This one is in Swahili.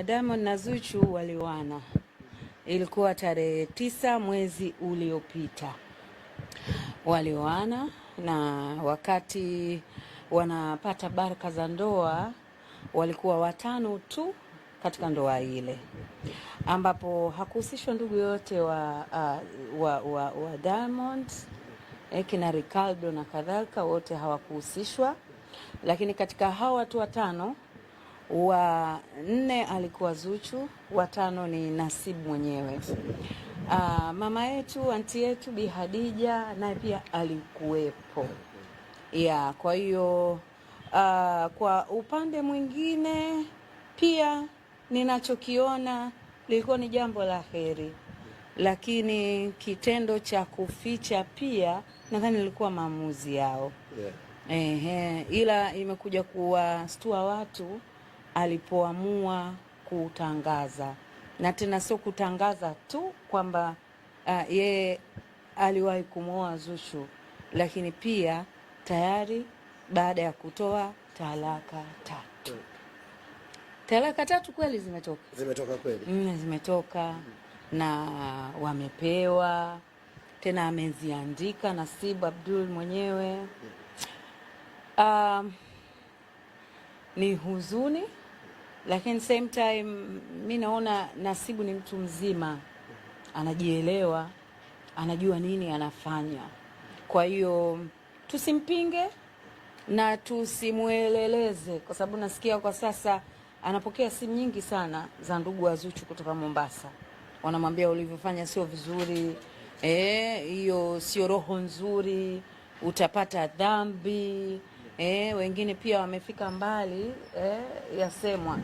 Diamond na Zuchu waliwana, ilikuwa tarehe 9 mwezi uliopita waliwana, na wakati wanapata baraka za ndoa walikuwa watano tu katika ndoa ile, ambapo hakuhusishwa ndugu yote wa Diamond, kina Ricardo na kadhalika, wote hawakuhusishwa. Lakini katika hao watu watano, wa 4 alikuwa Zuchu, wa 5 ni Nasibu mwenyewe. Mama yetu, anti yetu Bi Hadija naye pia alikuwepo. Kwa hiyo kwa upande mwingine pia ninachokiona lilikuwa ni jambo la heri, lakini kitendo cha kuficha pia nadhani ilikuwa maamuzi yao. Ila imekuja kuwastua watu alipoamua kutangaza, na tena sio kutangaza tu kwamba yeye aliwahi kumwoa Zuchu, lakini pia tayari baada ya kutoa talaka 3. Talaka 3 kweli zimetoka kweli? Zimetoka na wamepewa tena, ameziandika Nasibu Abdul mwenyewe. Ni huzuni, lakini same time mimi naona Nasibu ni mtu mzima, anajielewa, anajua nini anafanya. Kwa hiyo tusimpinge na tusimueleleze, kwa sababu nasikia kwa sasa anapokea simu nyingi sana za ndugu wa Zuchu kutoka Mombasa, wanamwambia ulivyofanya sio vizuri, hiyo sio roho nzuri, utapata dhambi. Wengine pia wamefika mbali, yasemwa.